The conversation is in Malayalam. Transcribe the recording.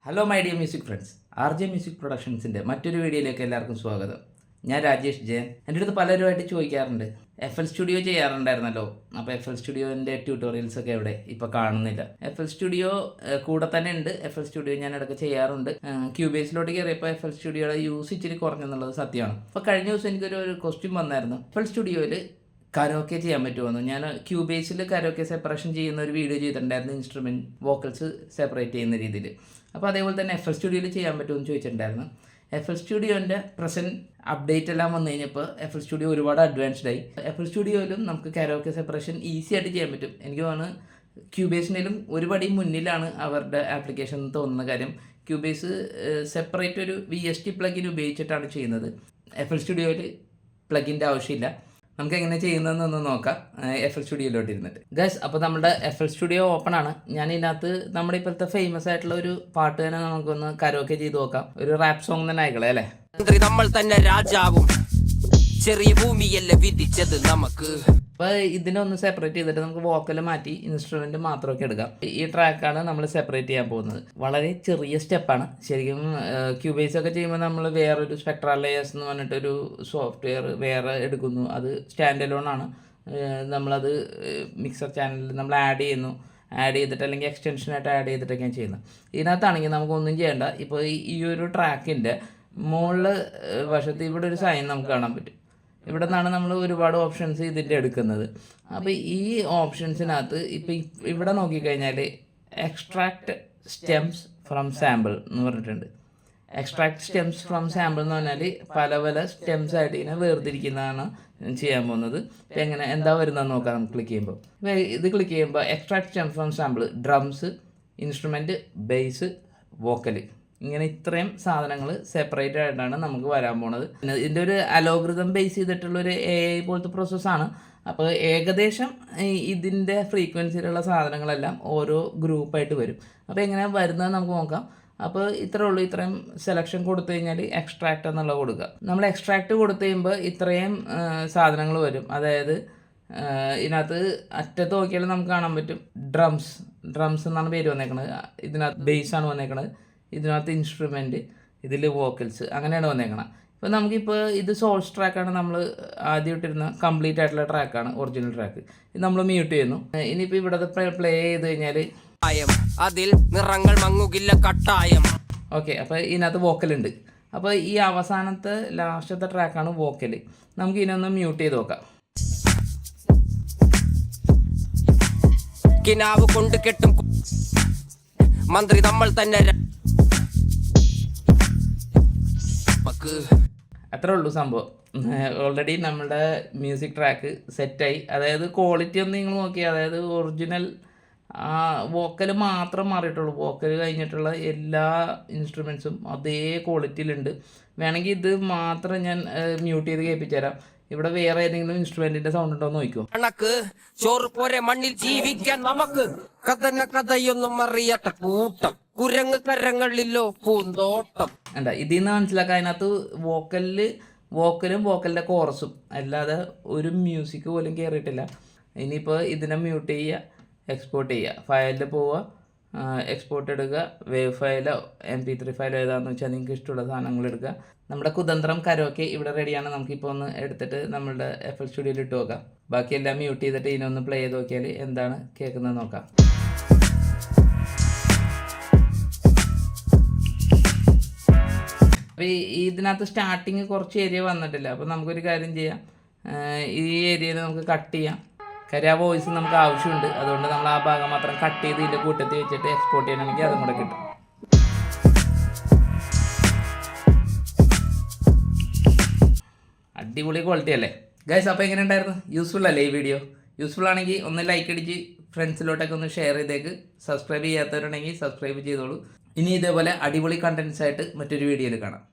Hello my dear music friends, RJ music പ്രൊഡക്ഷൻസിൻ്റെ മറ്റൊരു വീഡിയോയിലേക്ക് എല്ലാവർക്കും സ്വാഗതം. ഞാൻ രാജേഷ് ജയൻ. എൻ്റെ അടുത്ത് പലരുമായിട്ട് ചോദിക്കാറുണ്ട്, FL സ്റ്റുഡിയോ ചെയ്യാറുണ്ടായിരുന്നല്ലോ, അപ്പോൾ FL സ്റ്റുഡിയോൻ്റെ ട്യൂട്ടോറിയൽസൊക്കെ എവിടെ? ഇപ്പോൾ കാണുന്നില്ല. FL സ്റ്റുഡിയോ കൂടെ തന്നെ ഉണ്ട്. FL സ്റ്റുഡിയോ ഞാൻ ഇടയ്ക്ക് ചെയ്യാറുണ്ട്. ക്യൂബേസിലോട്ട് കയറിയപ്പോൾ FL സ്റ്റുഡിയോയുടെ യൂസ് ഇച്ചിരി കുറഞ്ഞെന്നുള്ളത് സത്യമാണ്. അപ്പോൾ കഴിഞ്ഞ ദിവസം എനിക്കൊരു ക്വസ്റ്റ്യൻ വന്നായിരുന്നു, FL സ്റ്റുഡിയോയിൽ കരോക്കെ ചെയ്യാൻ പറ്റുമെന്ന്. ഞാൻ ക്യൂബേസിൽ കരോക്കെ സെപ്പറേഷൻ ചെയ്യുന്ന ഒരു വീഡിയോ ചെയ്തിട്ടുണ്ടായിരുന്നു, ഇൻസ്ട്രുമെൻറ്റ് വോക്കൽസ് സെപ്പറേറ്റ് ചെയ്യുന്ന രീതിയിൽ. അപ്പോൾ അതേപോലെ തന്നെ FL സ്റ്റുഡിയോയിൽ ചെയ്യാൻ പറ്റുമെന്ന് ചോദിച്ചിട്ടുണ്ടായിരുന്നു. FL സ്റ്റുഡിയോൻ്റെ പ്രസൻറ്റ് അപ്ഡേറ്റ് എല്ലാം വന്നു കഴിഞ്ഞപ്പോൾ FL സ്റ്റുഡിയോ ഒരുപാട് അഡ്വാൻസ്ഡ് ആയി. FL സ്റ്റുഡിയോയിലും നമുക്ക് കരോക്കെ സെപ്പറേഷൻ ഈസി ആയിട്ട് ചെയ്യാൻ പറ്റും. എനിക്ക് തോന്നുന്നു ക്യൂബേസിനും ഒരുപടി മുന്നിലാണ് അവരുടെ ആപ്ലിക്കേഷൻ എന്ന് തോന്നുന്ന കാര്യം. ക്യൂബേസ് സെപ്പറേറ്റ് ഒരു VST പ്ലഗിൻ ഉപയോഗിച്ചിട്ടാണ് ചെയ്യുന്നത്. FL സ്റ്റുഡിയോയിൽ പ്ലഗിൻ്റെ ആവശ്യമില്ല. നമുക്ക് എങ്ങനെ ചെയ്യുന്നതെന്നൊന്ന് നോക്കാം FL സ്റ്റുഡിയോയിലോട്ട് ഇരുന്നിട്ട്. ഗൈസ്, അപ്പോൾ നമ്മുടെ FL സ്റ്റുഡിയോ ഓപ്പൺ ആണ്. ഞാൻ ഇതിനകത്ത് നമ്മുടെ ഇപ്പോഴത്തെ ഫേമസ് ആയിട്ടുള്ള ഒരു പാട്ട് തന്നെ നമുക്കൊന്ന് കരോക്കെ ചെയ്ത് നോക്കാം. ഒരു റാപ്പ് സോങ് തന്നെ ആയിക്കളെ അല്ലേ. നമ്മൾ തന്നെ രാജാവും ചെറിയ ഭൂമിയല്ല വിധിച്ചത് നമുക്ക്. അപ്പോൾ ഇതിനൊന്ന് സെപ്പറേറ്റ് ചെയ്തിട്ട് നമുക്ക് വോക്കൽ മാറ്റി ഇൻസ്ട്രുമെൻറ്റ് മാത്രമൊക്കെ എടുക്കാം. ഈ ട്രാക്കാണ് നമ്മൾ സെപ്പറേറ്റ് ചെയ്യാൻ പോകുന്നത്. വളരെ ചെറിയ സ്റ്റെപ്പാണ്. ശരിക്കും ക്യൂബേസ് ഒക്കെ ചെയ്യുമ്പോൾ നമ്മൾ വേറൊരു സ്പെക്ട്രൽ ലേയേഴ്സ് എന്ന് പറഞ്ഞിട്ടൊരു സോഫ്റ്റ്വെയർ വേറെ എടുക്കുന്നു. അത് സ്റ്റാൻഡ് അലോൺ ആണ്. നമ്മളത് മിക്സർ ചാനലിൽ നമ്മൾ ആഡ് ചെയ്തിട്ട് അല്ലെങ്കിൽ എക്സ്റ്റൻഷനായിട്ട് ആഡ് ചെയ്തിട്ടൊക്കെയാണ് ചെയ്യുന്നത്. ഇതിനകത്താണെങ്കിൽ നമുക്കൊന്നും ചെയ്യേണ്ട. ഇപ്പോൾ ഈ ഒരു ട്രാക്കിൻ്റെ മുകളിൽ വശത്ത് ഇവിടെ ഒരു സൈൻ നമുക്ക് കാണാൻ പറ്റും. ഇവിടെ നിന്നാണ് നമ്മൾ ഒരുപാട് ഓപ്ഷൻസ് ഇതിൻ്റെ എടുക്കുന്നത്. അപ്പോൾ ഈ ഓപ്ഷൻസിനകത്ത് ഇപ്പോൾ ഇവിടെ നോക്കിക്കഴിഞ്ഞാൽ എക്സ്ട്രാക്ട് സ്റ്റെംസ് ഫ്രം സാമ്പിൾ എന്ന് പറഞ്ഞിട്ടുണ്ട്. എക്സ്ട്രാക്ട് സ്റ്റെംസ് ഫ്രം സാമ്പിൾ എന്ന് പറഞ്ഞാൽ പല സ്റ്റെംസ് ആയിട്ട് ഇതിനെ വേർതിരിക്കുന്നതാണ് ചെയ്യാൻ പോകുന്നത്. ഇപ്പോൾ എന്താ വരുന്നതെന്ന് നോക്കാം നമുക്ക് ക്ലിക്ക് ചെയ്യുമ്പോൾ. ഇത് ക്ലിക്ക് ചെയ്യുമ്പോൾ extract stems from sample, drums, instrument, base, vocal, ഇങ്ങനെ ഇത്രയും സാധനങ്ങൾ സെപ്പറേറ്റ് ആയിട്ടാണ് നമുക്ക് വരാൻ പോണത്. ഇതിൻ്റെ ഒരു അലോഗ്രിതം ബേസ് ചെയ്തിട്ടുള്ളൊരു AI പോലത്തെ പ്രോസസ്സാണ്. അപ്പോൾ ഏകദേശം ഇതിൻ്റെ ഫ്രീക്വൻസിയിലുള്ള സാധനങ്ങളെല്ലാം ഓരോ ഗ്രൂപ്പായിട്ട് വരും. അപ്പോൾ എങ്ങനെയാണ് വരുന്നത് നമുക്ക് നോക്കാം. അപ്പോൾ ഇത്രയും സെലക്ഷൻ കൊടുത്തു കഴിഞ്ഞാൽ എക്സ്ട്രാക്ട് എന്നുള്ള കൊടുക്കുക. നമ്മൾ എക്സ്ട്രാക്ട് കൊടുത്തു കഴിയുമ്പോൾ ഇത്രയും സാധനങ്ങൾ വരും. അതായത് ഇതിനകത്ത് അറ്റത്ത് നോക്കിയാൽ നമുക്ക് കാണാൻ പറ്റും ഡ്രംസ് എന്നാണ് പേര് വന്നേക്കണത്. ഇതിനകത്ത് ബേസാണ് വന്നേക്കണത്. ഇതിനകത്ത് ഇൻസ്ട്രുമെൻറ്റ്, ഇതിൽ വോക്കൽസ്, അങ്ങനെയാണ് വന്നേക്കണം. ഇപ്പോൾ നമുക്കിപ്പോൾ ഇത് സോഴ്സ് ട്രാക്കാണ്. നമ്മൾ ആദ്യം ഇട്ടിരുന്ന കംപ്ലീറ്റ് ആയിട്ടുള്ള ട്രാക്കാണ്, ഒറിജിനൽ ട്രാക്ക്. ഇത് നമ്മൾ മ്യൂട്ട് ചെയ്യുന്നു. ഇനിയിപ്പോൾ ഇവിടെ പ്ലേ ചെയ്ത് കഴിഞ്ഞാൽ അതിൽ നിറങ്ങൾ മങ്ങുകില്ല കട്ടായം. ഓക്കെ, അപ്പോൾ ഇതിനകത്ത് വോക്കലുണ്ട്. അപ്പോൾ ഈ അവസാനത്തെ ലാസ്റ്റത്തെ ട്രാക്കാണ് വോക്കൽ. നമുക്ക് ഇതിനൊന്ന് മ്യൂട്ട് ചെയ്ത് നോക്കാം. കിനാവ് കൊണ്ട് കെട്ടും മന്ത്രി നമ്മൾ തന്നെ. അത്രേ ഉള്ളൂ സംഭവം. ഓൾറെഡി നമ്മുടെ മ്യൂസിക് ട്രാക്ക് സെറ്റായി. അതായത് ക്വാളിറ്റി ഒന്ന് നിങ്ങൾ നോക്കിയാൽ, അതായത് ഒറിജിനൽ വോക്കൽ മാത്രം മാറിയിട്ടുള്ളൂ. വോക്കൽ കഴിഞ്ഞിട്ടുള്ള എല്ലാ ഇൻസ്ട്രുമെൻസും അതേ ക്വാളിറ്റിയിലുണ്ട്. വേണമെങ്കിൽ ഇത് മാത്രം ഞാൻ മ്യൂട്ട് ചെയ്ത് കേൾപ്പിച്ചു തരാം. ഇവിടെ വേറെ ഏതെങ്കിലും ഇൻസ്ട്രുമെന്റിന്റെ സൗണ്ട് ഉണ്ടോ എന്ന് നോക്കൂ. ചോറ് പോരെ മണ്ണിൽ ജീവിക്കാൻ നമുക്ക് കഥയൊന്നും അറിയാത്ത കൂട്ടം കുരങ്ങ് കരങ്ങളിലോ പൂന്തോട്ടം. അല്ല, ഇതിൽ നിന്ന് മനസ്സിലാക്കാൻ അതിനകത്ത് വോക്കലും വോക്കലിൻ്റെ കോറസും അല്ലാതെ ഒരു മ്യൂസിക് പോലും കയറിയിട്ടില്ല. ഇനിയിപ്പോൾ ഇതിനെ മ്യൂട്ട് ചെയ്യുക, എക്സ്പോർട്ട് ചെയ്യുക, ഫയലിൽ പോവുക, എക്സ്പോർട്ട് എടുക്കുക, വേവ് ഫയലോ MP3 ഫയലോ ഏതാണെന്ന് വെച്ചാൽ നിങ്ങൾക്ക് ഇഷ്ടമുള്ള സാധനങ്ങൾ എടുക്കുക. നമ്മുടെ കുതന്ത്രം കരോക്കെ ഇവിടെ റെഡിയാണ്. നമുക്കിപ്പോൾ ഒന്ന് എടുത്തിട്ട് നമ്മളുടെ FL സ്റ്റുഡിയോയിൽ ഇട്ട് നോക്കാം. ബാക്കിയെല്ലാം മ്യൂട്ട് ചെയ്തിട്ട് ഇതിനൊന്ന് പ്ലേ ചെയ്ത് നോക്കിയാൽ എന്താണ് കേൾക്കുന്നത് നോക്കാം. അപ്പോൾ ഇതിനകത്ത് സ്റ്റാർട്ടിങ് കുറച്ച് ഏരിയ വന്നിട്ടില്ല. അപ്പോൾ നമുക്കൊരു കാര്യം ചെയ്യാം, ഈ ഏരിയയിൽ നമുക്ക് കട്ട് ചെയ്യാം. കാര്യം ആ വോയിസ് നമുക്ക് ആവശ്യമുണ്ട്. അതുകൊണ്ട് നമ്മൾ ആ ഭാഗം മാത്രം കട്ട് ചെയ്ത് ഇതിൻ്റെ കൂട്ടത്തിൽ വെച്ചിട്ട് എക്സ്പോർട്ട് ചെയ്യണമെങ്കിൽ അതും കൂടെ കിട്ടും. അടിപൊളി ക്വാളിറ്റി അല്ലേ ഗൈസ്? അപ്പോൾ എങ്ങനെ ഉണ്ടായിരുന്നു? യൂസ്ഫുൾ അല്ലേ ഈ വീഡിയോ? യൂസ്ഫുൾ ആണെങ്കിൽ ഒന്ന് ലൈക്ക് അടിച്ച് ഫ്രണ്ട്സിലോട്ടൊക്കെ ഒന്ന് ഷെയർ ചെയ്തേക്ക്. സബ്സ്ക്രൈബ് ചെയ്യാത്തവരുണ്ടെങ്കിൽ സബ്സ്ക്രൈബ് ചെയ്തോളൂ. ഇനി ഇതേപോലെ അടിപൊളി കണ്ടൻസ് ആയിട്ട് മറ്റൊരു വീഡിയോയിൽ കാണാം.